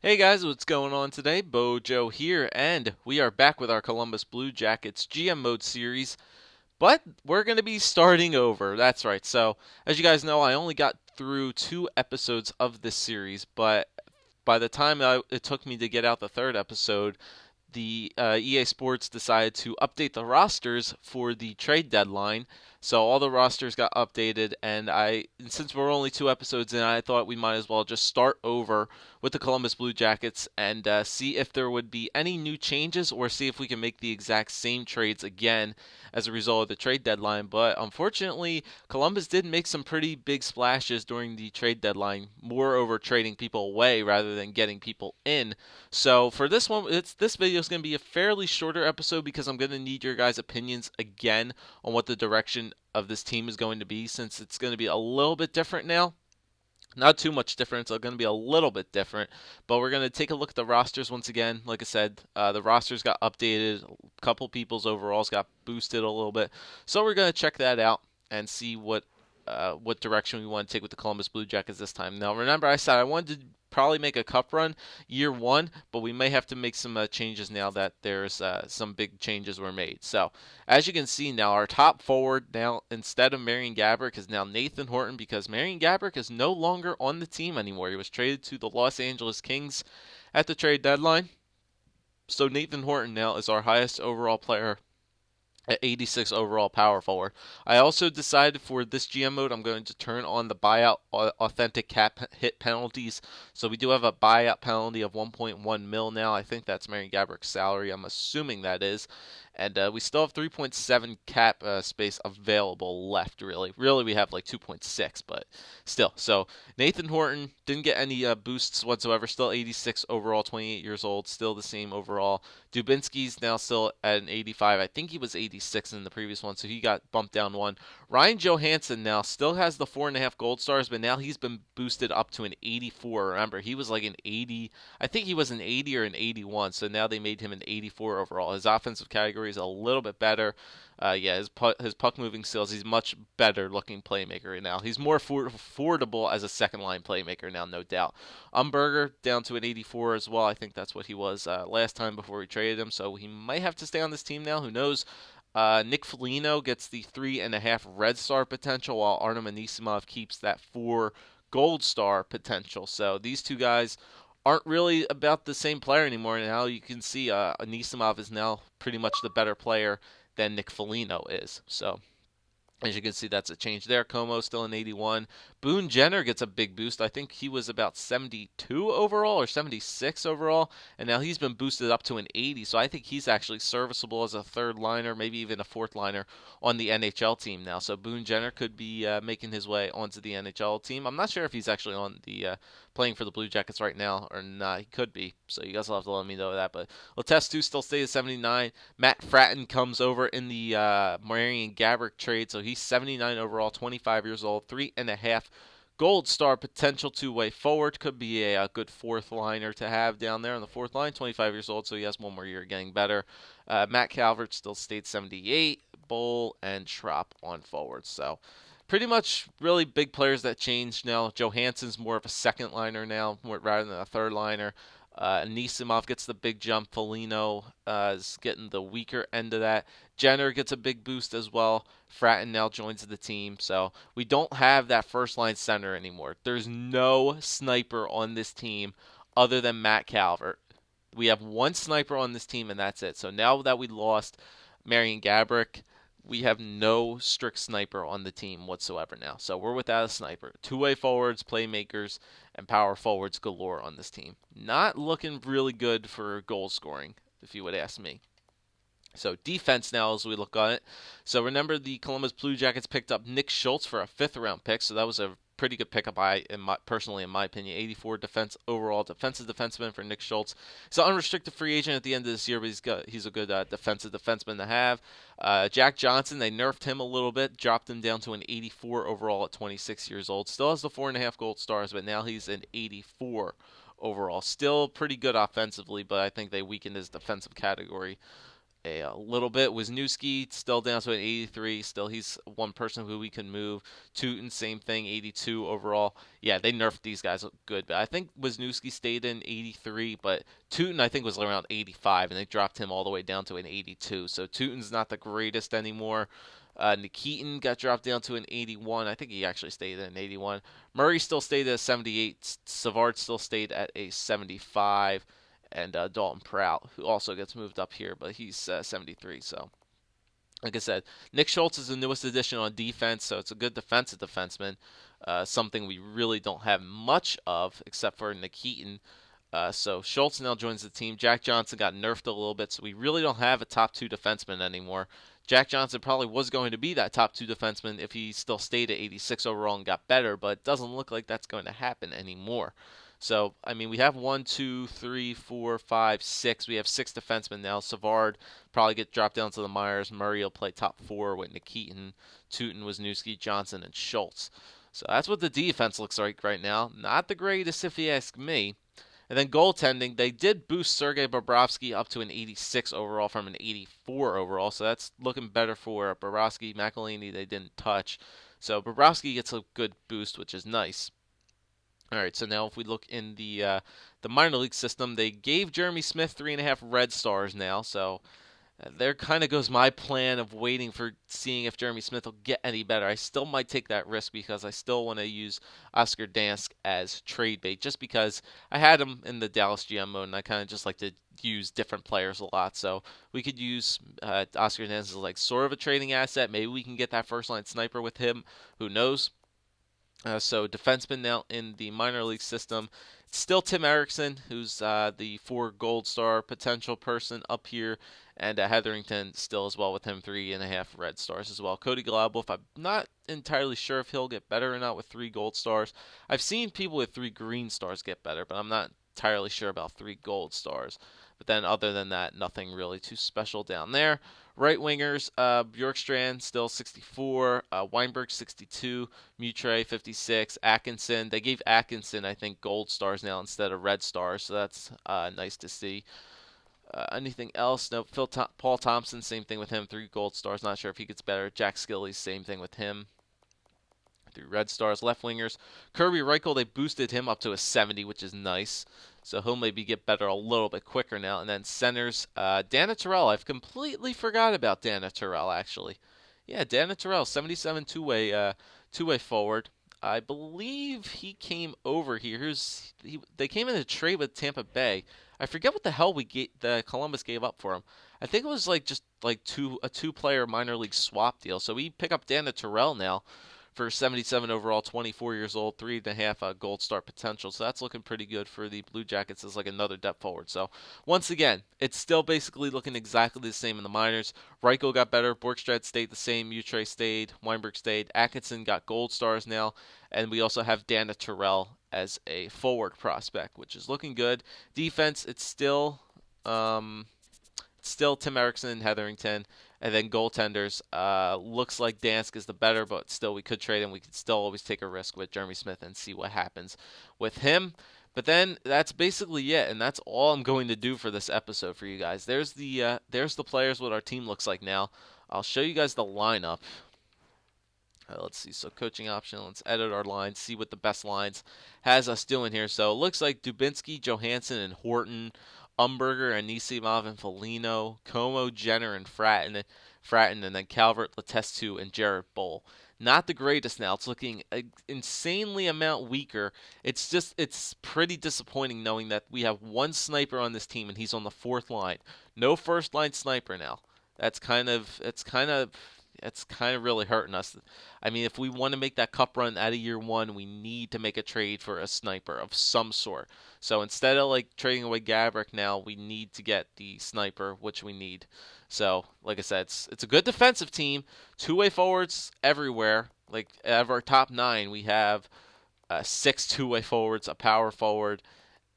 Hey guys, what's going on today? BOJoeKO here, and we are back with our Columbus Blue Jackets GM Mode series, but we're going to be starting over. That's right. So, as you guys know, I only got through 2 episodes of this series, but by the time it took me to get out the third episode, the EA Sports decided to update the rosters for the trade deadline. So all the rosters got updated, and since we're only 2 episodes in, I thought we might as well just start over with the Columbus Blue Jackets and see if there would be any new changes or see if we can make the exact same trades again as a result of the trade deadline. But unfortunately, Columbus did make some pretty big splashes during the trade deadline, moreover trading people away rather than getting people in. So for this one, this video is going to be a fairly shorter episode because I'm going to need your guys' opinions again on what the direction of this team is going to be, since it's going to be a little bit different now. Not too much different. It's going to be a little bit different, but we're going to take a look at the rosters once again. Like I said, the rosters got updated. A couple people's overalls got boosted a little bit, so we're going to check that out and see what direction we want to take with the Columbus Blue Jackets this time. Now, remember, I said I wanted to probably make a cup run year one, but we may have to make some changes now that there's some big changes were made. So, as you can see now, our top forward now, instead of Marian Gaborik, is now Nathan Horton, because Marian Gaborik is no longer on the team anymore. He was traded to the Los Angeles Kings at the trade deadline. So Nathan Horton now is our highest overall player at 86 overall power forward. I also decided for this GM mode, I'm going to turn on the buyout authentic cap hit penalties. So we do have a buyout penalty of 1.1 mil now. I think that's Marian Gaborik's salary. I'm assuming that is. And we still have 3.7 cap space available left, really. Really, we have like 2.6, but still. So Nathan Horton didn't get any boosts whatsoever. Still 86 overall, 28 years old. Still the same overall. Dubinsky's now still at an 85. I think he was 86 in the previous one, so he got bumped down one. Ryan Johansson now still has the 4.5 gold stars, but now he's been boosted up to an 84. Remember, he was like an 80. I think he was an 80 or an 81, so now they made him an 84 overall. His offensive category is a little bit better. Yeah, his puck moving skills. He's much better looking playmaker right now. He's more affordable as a second line playmaker now, no doubt. Umberger down to an 84 as well. I think that's what he was last time before we traded him. So he might have to stay on this team now. Who knows? Nick Foligno gets the 3.5 red star potential, while Artem Anisimov keeps that 4 gold star potential. So these two guys aren't really about the same player anymore. Now you can see Anisimov is now pretty much the better player than Nick Foligno is. So as you can see, that's a change there. Como still an 81. Boone Jenner gets a big boost. I think he was about 72 overall or 76 overall, and now he's been boosted up to an 80. So I think he's actually serviceable as a third liner, maybe even a fourth liner on the NHL team now. So Boone Jenner could be making his way onto the NHL team. I'm not sure if he's actually on the playing for the Blue Jackets right now or not. He could be. So you guys will have to let me know that. But Letestu still stays at 79. Matt Fratton comes over in the Marian Gaborik trade, so he's 79 overall, 25 years old, 3.5 gold star potential two-way forward. Could be a good fourth liner to have down there on the fourth line. 25 years old, so he has one more year getting better. Matt Calvert still stayed 78. Bull and Schropp on forward. So pretty much really big players that changed now. Johansson's more of a second liner now rather than a third liner. Anisimov gets the big jump. Foligno is getting the weaker end of that. Jenner gets a big boost as well. Fratton now joins the team. So we don't have that first line center anymore. There's no sniper on this team other than Matt Calvert. We have one sniper on this team, and that's it. So now that we lost Marian Gaborik, we have no strict sniper on the team whatsoever now. So we're without a sniper. Two-way forwards, playmakers, and power forwards galore on this team. Not looking really good for goal scoring, if you would ask me. So defense now as we look on it. So remember the Columbus Blue Jackets picked up Nick Schultz for a 5th round pick. So that was a pretty good pickup, personally, in my opinion. 84 overall defensive defenseman for Nick Schultz. He's an unrestricted free agent at the end of this year, but he's a good defensive defenseman to have. Jack Johnson, they nerfed him a little bit, dropped him down to an 84 overall at 26 years old. Still has the 4.5 gold stars, but now he's an 84 overall. Still pretty good offensively, but I think they weakened his defensive category a little bit. Wisniewski still down to an 83. Still, he's one person who we can move. Tootin, same thing, 82 overall. Yeah, they nerfed these guys good, but I think Wisniewski stayed in 83, but Tootin I think was around 85, and they dropped him all the way down to an 82. So Tootin's not the greatest anymore. Nikitin got dropped down to an 81. I think he actually stayed at an 81. Murray still stayed at a 78. Savard still stayed at a 75. And Dalton Prout, who also gets moved up here, but he's 73. So, like I said, Nick Schultz is the newest addition on defense, so it's a good defensive defenseman. Something we really don't have much of, except for Nikitin. So Schultz now joins the team. Jack Johnson got nerfed a little bit, so we really don't have a top two defenseman anymore. Jack Johnson probably was going to be that top two defenseman if he still stayed at 86 overall and got better, but it doesn't look like that's going to happen anymore. So, I mean, we have 1, 2, 3, 4, 5, 6. We have 6 defensemen now. Savard probably get dropped down to the Myers. Murray will play top 4 with Nikitin, Tootin, Wisniewski, Johnson, and Schultz. So that's what the defense looks like right now. Not the greatest if you ask me. And then goaltending, they did boost Sergei Bobrovsky up to an 86 overall from an 84 overall. So that's looking better for Bobrovsky. McElhinney they didn't touch. So Bobrovsky gets a good boost, which is nice. All right, so now if we look in the minor league system, they gave Jeremy Smith 3.5 red stars now. So there kind of goes my plan of waiting for seeing if Jeremy Smith will get any better. I still might take that risk because I still want to use Oscar Dansk as trade bait, just because I had him in the Dallas GM mode, and I kind of just like to use different players a lot. So we could use Oscar Dansk as like sort of a trading asset. Maybe we can get that first line sniper with him. Who knows? So defenseman now in the minor league system. It's still Tim Erickson, who's the 4 gold star potential person up here, and Hetherington still as well with him 3.5 red stars as well. Cody Glaubov, I'm not entirely sure if he'll get better or not with 3 gold stars. I've seen people with 3 green stars get better, but I'm not entirely sure about 3 gold stars. But then other than that, nothing really too special down there. Right wingers, Bjorkstrand still 64, Weinberg 62, Mutre 56, Atkinson. They gave Atkinson, I think, gold stars now instead of red stars, so that's nice to see. Anything else? No. Paul Thompson, same thing with him, 3 gold stars. Not sure if he gets better. Jack Skilly, same thing with him. 3 red stars. Left wingers, Kirby Reichel, they boosted him up to a 70, which is nice. So he'll maybe get better a little bit quicker now. And then centers, Dana Terrell. I've completely forgot about Dana Terrell, actually. Yeah, Dana Terrell, 77 two-way forward. I believe he came over here. They came in a trade with Tampa Bay. I forget what the hell the Columbus gave up for him. I think it was like just like a two-player minor league swap deal. So we pick up Dana Terrell now for 77 overall, 24 years old, 3.5 gold star potential. So that's looking pretty good for the Blue Jackets as like another depth forward. So once again, it's still basically looking exactly the same in the minors. Reichel got better, Borkstrad stayed the same, Mutre stayed, Weinberg stayed, Atkinson got gold stars now, and we also have Dana Terrell as a forward prospect, which is looking good. Defense, it's still Tim Erickson and Hetherington. And then goaltenders, looks like Dansk is the better, but still we could trade him. We could still always take a risk with Jeremy Smith and see what happens with him. But then that's basically it, and that's all I'm going to do for this episode for you guys. There's the players, what our team looks like now. I'll show you guys the lineup. Let's see. So coaching option. Let's edit our lines. See what the best lines has us doing here. So it looks like Dubinsky, Johansson, and Horton. Umberger, Anisimov, and Foligno, Como, Jenner, and Fratton, and then Calvert, Letestu, and Jared Bull. Not the greatest now. It's looking insanely amount weaker. It's pretty disappointing knowing that we have one sniper on this team and he's on the 4th line. No first line sniper now. It's kind of really hurting us. I mean, if we want to make that cup run out of year 1, we need to make a trade for a sniper of some sort. So instead of like trading away Gabrick now, we need to get the sniper, which we need. So, like I said, it's a good defensive team. 2-way forwards everywhere. Like out of our top 9, we have 6 2-way forwards, a power forward,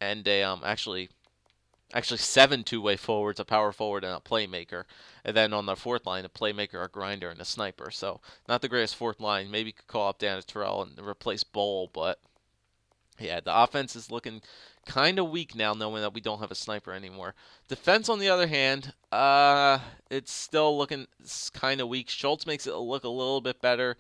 and actually 7 2-way forwards, a power forward, and a playmaker. And then on the 4th line, a playmaker, a grinder, and a sniper. So not the greatest 4th line. Maybe you could call up Dana Terrell and replace Bowl, but Yeah, the offense is looking kind of weak now, knowing that we don't have a sniper anymore. Defense, on the other hand, it's still looking kind of weak. Schultz makes it look a little bit better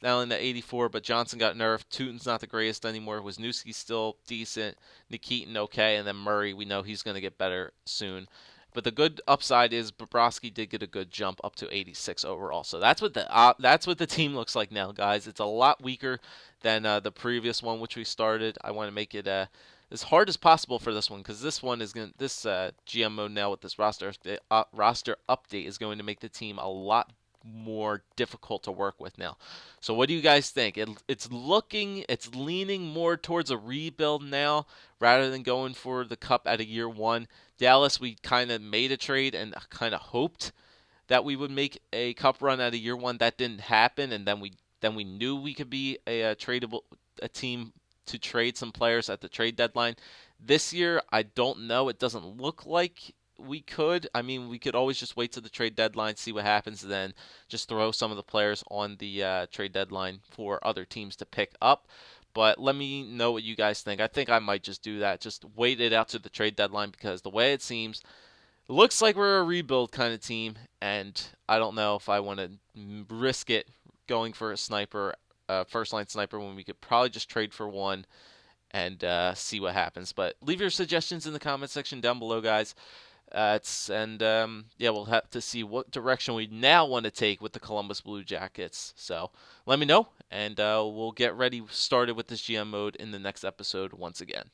now in the 84, but Johnson got nerfed. Tootin's not the greatest anymore. Wisniewski's still decent. Nikitin okay, and then Murray, we know he's going to get better soon. But the good upside is Bobrovsky did get a good jump up to 86 overall. So that's what the team looks like now, guys. It's a lot weaker than the previous one, which we started. I want to make it as hard as possible for this one because this one is going this GM mode now with this roster update is going to make the team a lot more difficult to work with now. So what do you guys think? It's leaning more towards a rebuild now rather than going for the cup at a year one. Dallas, we kind of made a trade and kind of hoped that we would make a cup run at a year one. That didn't happen, and then we knew we could be a tradable a team to trade some players at the trade deadline. This year, I don't know. It doesn't look like we could. I mean, we could always just wait to the trade deadline, see what happens, then just throw some of the players on the trade deadline for other teams to pick up. But let me know what you guys think. I think I might just do that. Just wait it out to the trade deadline because the way it seems, it looks like we're a rebuild kind of team, and I don't know if I want to risk it going for a sniper, first line sniper, when we could probably just trade for one and see what happens. But leave your suggestions in the comment section down below, guys. Yeah, we'll have to see what direction we now want to take with the Columbus Blue Jackets. So let me know, and we'll get ready started with this GM mode in the next episode once again.